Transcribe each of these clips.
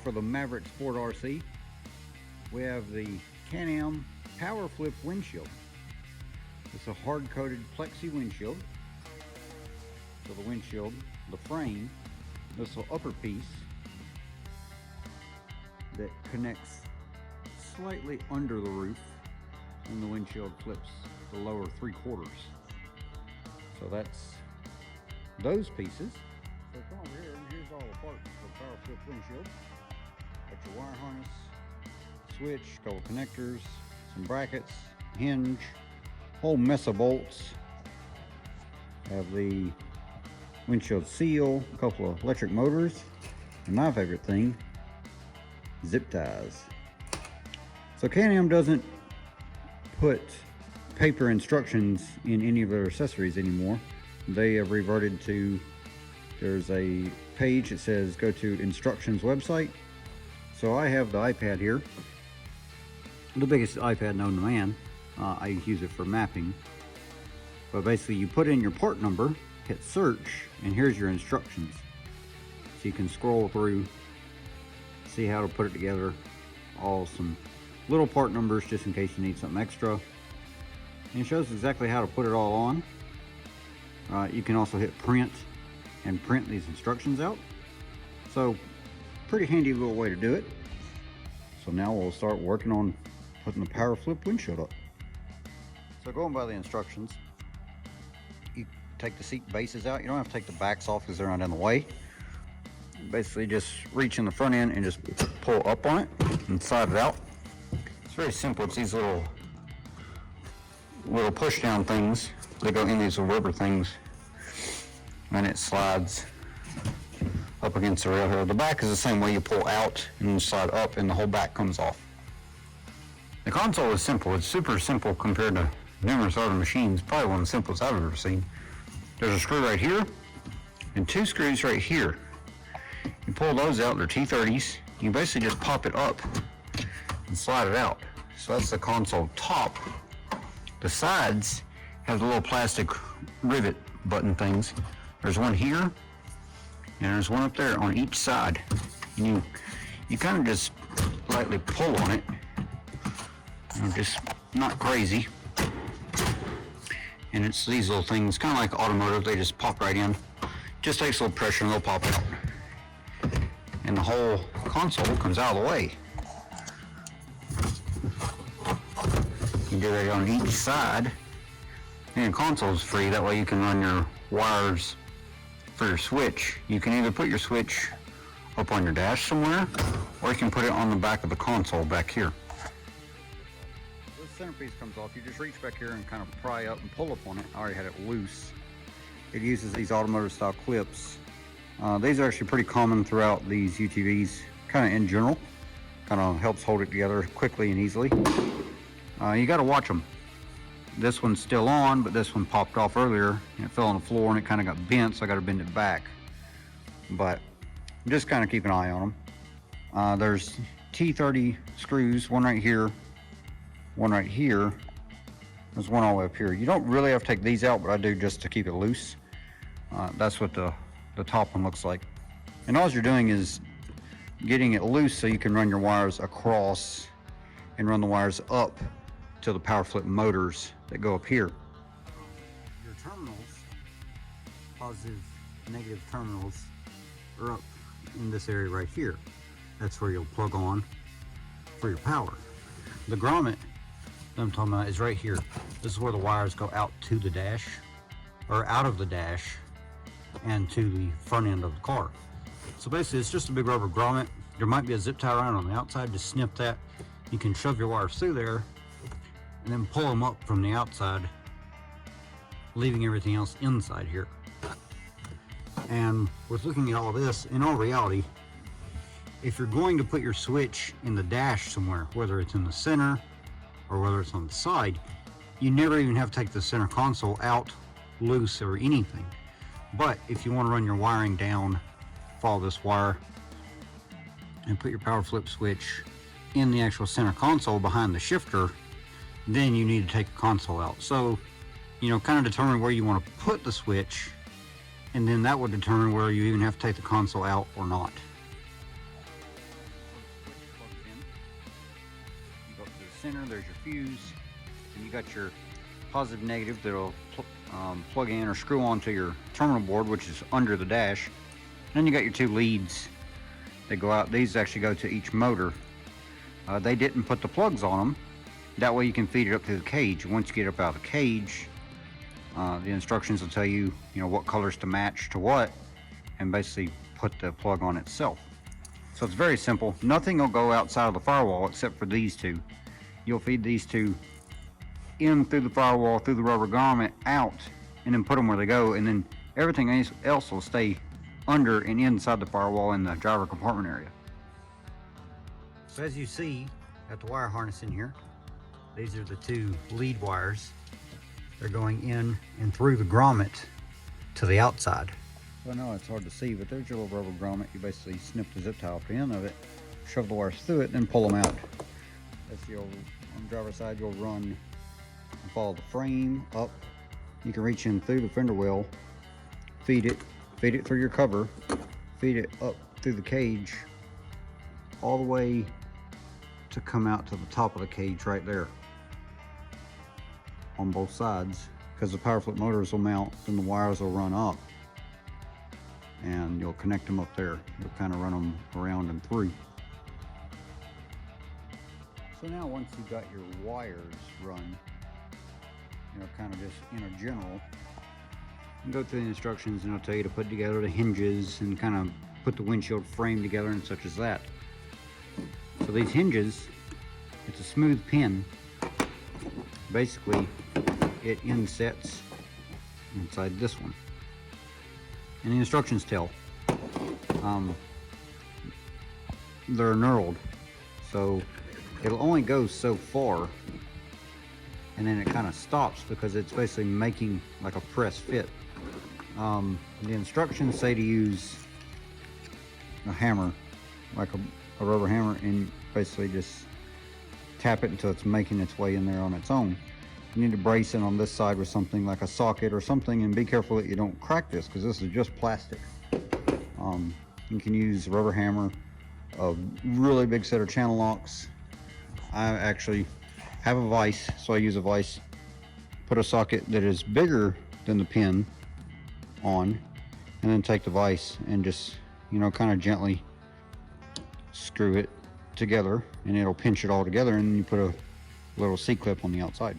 for the Maverick Sport RC. We have the Can-Am PowerFlip Windshield. It's a hard-coated plexi windshield. So the windshield, the frame, this little upper piece that connects slightly under the roof, and the windshield flips the lower 3/4. So that's those pieces. So come over here, and here's all the parts for PowerFlip Windshield. Got your wire harness, switch, couple connectors, some brackets, hinge, whole mess of bolts. Have the windshield seal, a couple of electric motors, and my favorite thing, zip ties. So Can-Am doesn't put paper instructions in any of their accessories anymore. They have reverted to, there's a page that says go to instructions website. So I have the iPad here, the biggest iPad known to man. I use it for mapping. But basically you put in your part number, hit search, and here's your instructions. So you can scroll through, see how to put it together, all some little part numbers just in case you need something extra. And it shows exactly how to put it all on. You can also hit print and print these instructions out. So pretty handy little way to do it. So now we'll start working on putting the PowerFlip windshield up. So going by the instructions, you take the seat bases out. You don't have to take the backs off because they're not in the way. Basically just reach in the front end and just pull up on it and slide it out. It's very simple. It's these little push down things. They go in these rubber things and it slides up against the rail here. The back is the same way. You pull out and you slide up and the whole back comes off. The console is simple. It's super simple compared to numerous other machines. Probably one of the simplest I've ever seen. There's a screw right here and two screws right here. You pull those out, they're T30s. You basically just pop it up and slide it out. So that's the console top. The sides have the little plastic rivet button things. There's one here, and there's one up there on each side. And you kind of just lightly pull on it. Just not crazy. And it's these little things, kind of like automotive, they just pop right in. Just takes a little pressure and they'll pop out. And the whole console comes out of the way. You do that on each side. And the console is free, that way you can run your wires for your switch. You can either put your switch up on your dash somewhere, or you can put it on the back of the console back here. This centerpiece comes off, you just reach back here and kind of pry up and pull up on it. I already had it loose. It uses these automotive style clips. These are actually pretty common throughout these UTVs, kind of in general. Kind of helps hold it together quickly and easily. You got to watch them. This one's still on, but this one popped off earlier. It fell on the floor and it kind of got bent, so I got to bend it back. But just kind of keep an eye on them. There's T30 screws, one right here, one right here. There's one all the way up here. You don't really have to take these out, but I do just to keep it loose. That's what the top one looks like. And all you're doing is getting it loose so you can run your wires across and run the wires up to the PowerFlip motors that go up here. Your terminals, positive, negative terminals, are up in this area right here. That's where you'll plug on for your power. The grommet that I'm talking about is right here. This is where the wires go out to the dash, or out of the dash, and to the front end of the car. So basically it's just a big rubber grommet. There might be a zip tie around on the outside. Just snip that. You can shove your wires through there and then pull them up from the outside, leaving everything else inside here. And with looking at all of this, in all reality, if you're going to put your switch in the dash somewhere, whether it's in the center or whether it's on the side, you never even have to take the center console out loose or anything. But if you want to run your wiring down, follow this wire and put your PowerFlip switch in the actual center console behind the shifter, then you need to take the console out. So, you know, kind of determine where you want to put the switch, and then that would determine whether you even have to take the console out or not. center, there's your fuse, and you got your positive negative that'll plug in or screw onto your terminal board, which is under the dash. And then you got your two leads that go out. These actually go to each motor. They didn't put the plugs on them. That way you can feed it up through the cage. Once you get up out of the cage, the instructions will tell you, what colors to match to what, and basically put the plug on itself. So it's very simple. Nothing will go outside of the firewall except for these two. You'll feed these two in through the firewall, through the rubber grommet, out, and then put them where they go, and then everything else will stay under and inside the firewall in the driver compartment area. So as you see, got the wire harness in here. These are the two lead wires. They're going in and through the grommet to the outside. I know it's hard to see, but there's your little rubber grommet. You basically snip the zip tie off the end of it, shove the wires through it, then pull them out. As on the driver's side, you'll run and follow the frame up. You can reach in through the fender well, feed it through your cover, feed it up through the cage, all the way to come out to the top of the cage right there on both sides, because the PowerFlip motors will mount, then the wires will run up, and you'll connect them up there. You'll kind of run them around and through. So now once you've got your wires run, kind of just in a general, you go through the instructions and it'll tell you to put together the hinges and kind of put the windshield frame together and such as that. So these hinges, it's a smooth pin. Basically, it insets inside this one. And the instructions tell. They're knurled, so it'll only go so far, and then it kind of stops because it's basically making like a press fit. The instructions say to use a hammer, like a rubber hammer, and basically just tap it until it's making its way in there on its own. You need to brace it on this side with something like a socket or something, and be careful that you don't crack this, because this is just plastic. You can use a rubber hammer, a really big set of channel locks. I actually have a vise, so I use a vise. Put a socket that is bigger than the pin on, and then take the vise and just, kind of gently screw it together, and it'll pinch it all together, and then you put a little C-clip on the outside.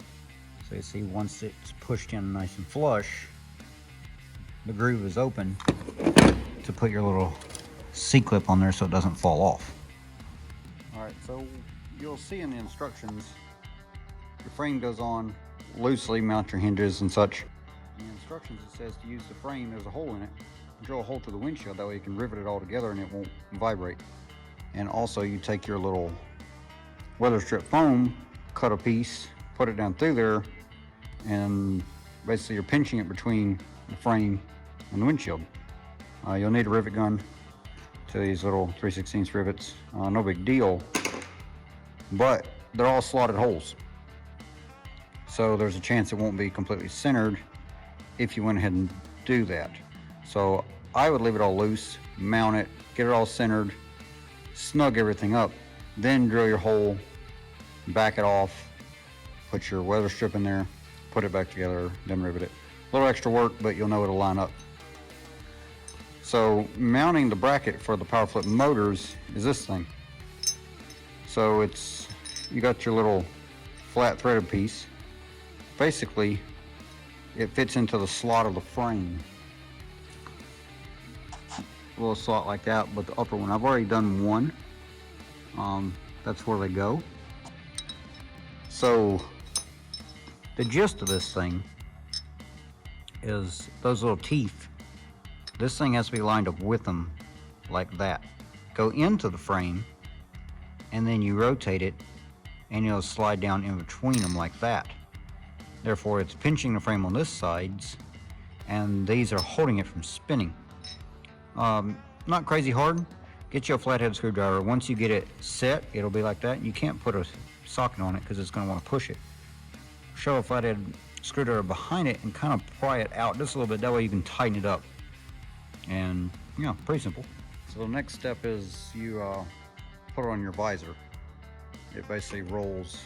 So you see, once it's pushed in nice and flush, the groove is open to put your little C-clip on there so it doesn't fall off. Alright, so you'll see in the instructions, your frame goes on loosely, mount your hinges and such. In the instructions it says to use the frame, there's a hole in it, drill a hole through the windshield, that way you can rivet it all together and it won't vibrate. And also you take your little weather strip foam, cut a piece, put it down through there, and basically you're pinching it between the frame and the windshield. You'll need a rivet gun to these little 3/16 rivets. No big deal, but they're all slotted holes. So there's a chance it won't be completely centered if you went ahead and do that. So I would leave it all loose, mount it, get it all centered, snug everything up, then drill your hole, back it off, put your weather strip in there, put it back together, then rivet it. A little extra work, but you'll know it'll line up. So mounting the bracket for the PowerFlip motors is this thing. So you got your little flat threaded piece. Basically, it fits into the slot of the frame. A little slot like that, but the upper one, I've already done one. That's where they go. So the gist of this thing is those little teeth. This thing has to be lined up with them like that. Go into the frame, and then you rotate it, and it'll slide down in between them like that. Therefore, it's pinching the frame on this sides, and these are holding it from spinning. Not crazy hard. Get you a flathead screwdriver. Once you get it set, it'll be like that. You can't put a socket on it because it's going to want to push it. Shove a flathead screwdriver behind it and kind of pry it out just a little bit. That way you can tighten it up. And pretty simple. So the next step is you put it on your visor. It basically rolls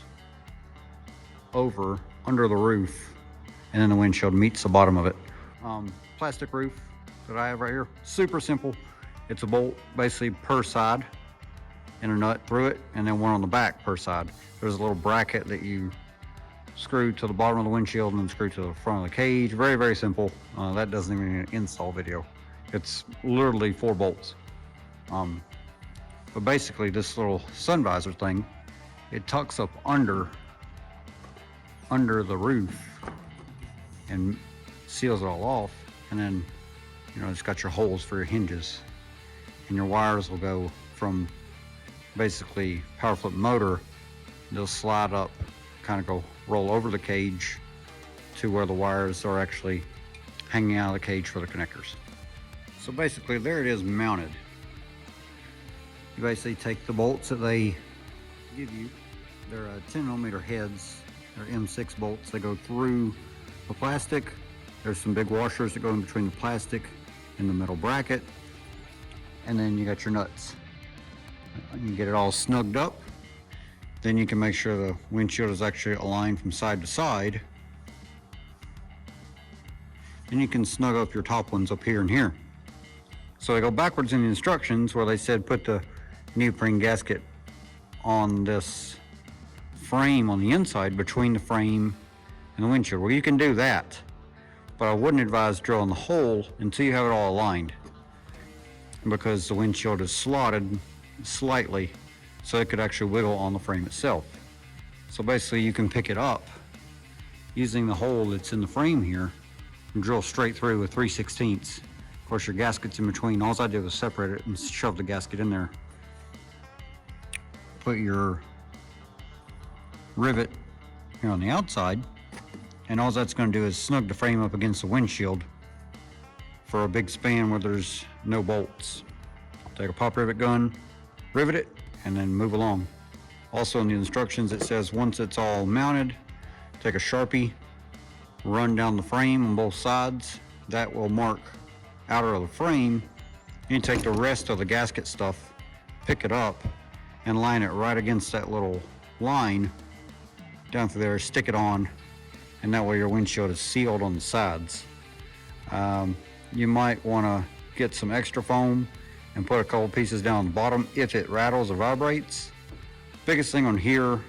over under the roof, and then the windshield meets the bottom of it. Plastic roof that I have right here, super simple. It's a bolt basically per side and a nut through it, and then one on the back per side. There's a little bracket that you screw to the bottom of the windshield and then screw to the front of the cage. Very, very simple. That doesn't even need an install video. It's literally 4 bolts. But basically this little sun visor thing, it tucks up under the roof and seals it all off. And then, you know, it's got your holes for your hinges, and your wires will go from basically PowerFlip motor. They'll slide up, kind of go roll over the cage to where the wires are actually hanging out of the cage for the connectors. So basically there it is mounted. You basically take the bolts that they give you. They're 10mm heads. They're M6 bolts. They go through the plastic. There's some big washers that go in between the plastic and the metal bracket. And then you got your nuts. You get it all snugged up. Then you can make sure the windshield is actually aligned from side to side. And you can snug up your top ones up here and here. So they go backwards in the instructions where they said put the neoprene gasket on this frame on the inside between the frame and the windshield. Well, you can do that, but I wouldn't advise drilling the hole until you have it all aligned, because the windshield is slotted slightly so it could actually wiggle on the frame itself. So basically you can pick it up using the hole that's in the frame here and drill straight through with 3/16. Of course, your gasket's in between. All I did was separate it and shove the gasket in there. Put your rivet here on the outside, and all that's going to do is snug the frame up against the windshield for a big span where there's no bolts. Take a pop rivet gun, rivet it, and then move along. Also in the instructions it says once it's all mounted, take a Sharpie, run down the frame on both sides. That will mark outer of the frame. You take the rest of the gasket stuff, pick it up, and line it right against that little line down through there, stick it on, and that way your windshield is sealed on the sides. You might want to get some extra foam and put a couple pieces down the bottom if it rattles or vibrates. Biggest thing on here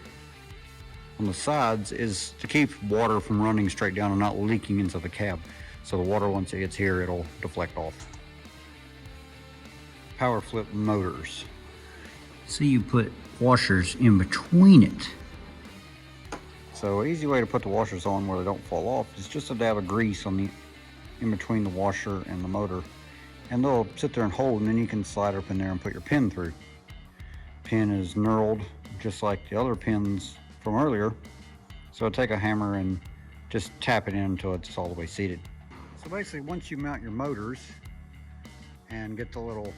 on the sides is to keep water from running straight down and not leaking into the cab. So the water, once it gets here, it'll deflect off. PowerFlip motors. See, you put washers in between it. So an easy way to put the washers on where they don't fall off is just a dab of grease on the in between the washer and the motor, and they'll sit there and hold, and then you can slide up in there and put your pin through. Pin is knurled just like the other pins from earlier, so take a hammer and just tap it in until it's all the way seated. So basically, once you mount your motors and get the little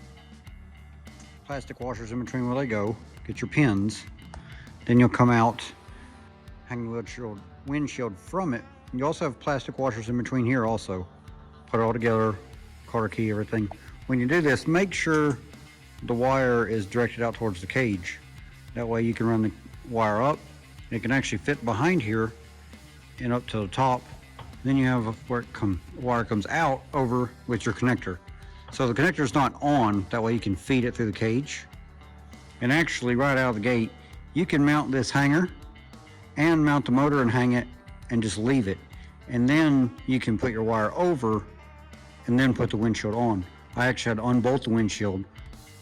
plastic washers in between where they go, get your pins, then you'll come out, hang the windshield from it. You also have plastic washers in between here also. Put it all together, car key, everything. When you do this, make sure the wire is directed out towards the cage. That way you can run the wire up. It can actually fit behind here and up to the top. Then you have where wire comes out over with your connector. So the connector is not on, that way you can feed it through the cage. And actually right out of the gate, you can mount this hanger and mount the motor and hang it and just leave it. And then you can put your wire over and then put the windshield on. I actually had to unbolt the windshield,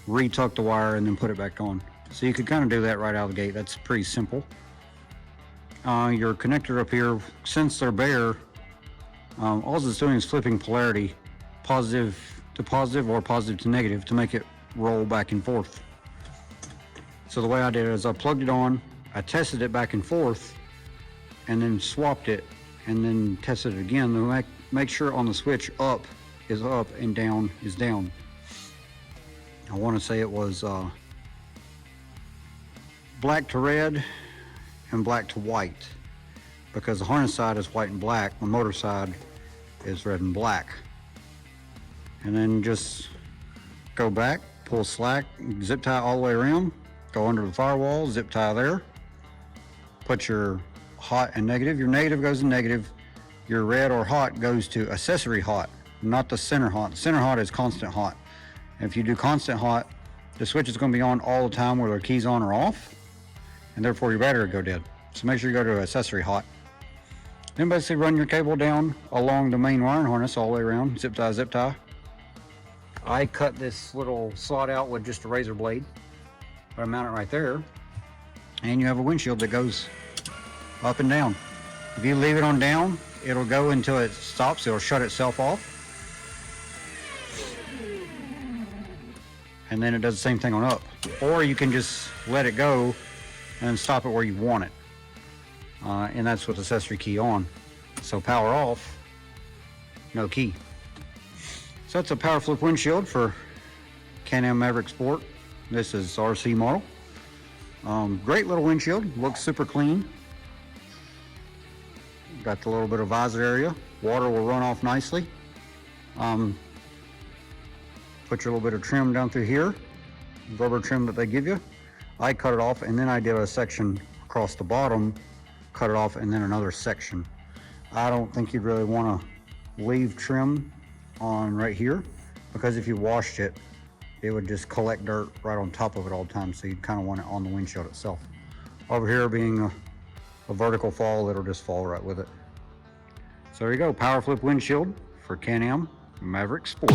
retuck the wire, and then put it back on. So you could kind of do that right out of the gate. That's pretty simple. Your connector up here, since they're bare, all it's doing is flipping polarity, positive to positive or positive to negative, to make it roll back and forth. So the way I did it is I plugged it on, I tested it back and forth, and then swapped it, and then tested it again to make sure on the switch up is up and down is down. I want to say it was black to red and black to white, because the harness side is white and black, the motor side is red and black. And then just go back, pull slack, zip tie all the way around, go under the firewall, zip tie there, put your hot and negative. Your negative goes in negative. Your red or hot goes to accessory hot, not the center hot. Center hot is constant hot. If you do constant hot, the switch is going to be on all the time whether the key's on or off, and therefore your battery will go dead. So make sure you go to accessory hot. Then basically run your cable down along the main wiring harness all the way around, zip tie, zip tie. I cut this little slot out with just a razor blade. I mount it right there, and you have a windshield that goes up and down. If you leave it on down, it'll go until it stops. It'll shut itself off. And then it does the same thing on up. Or you can just let it go and stop it where you want it. And that's with accessory key on. So power off, no key. So that's a PowerFlip windshield for Can-Am Maverick Sport. This is RC model. Great little windshield, looks super clean. Got the little bit of visor area. Water will run off nicely. Put your little bit of trim down through here, rubber trim that they give you. I cut it off, and then I did a section across the bottom, cut it off, and then another section. I don't think you'd really want to leave trim on right here, because if you washed it, it would just collect dirt right on top of it all the time, so you'd kind of want it on the windshield itself. Over here being a vertical fall, it'll just fall right with it. So there you go, PowerFlip windshield for Can-Am Maverick Sport.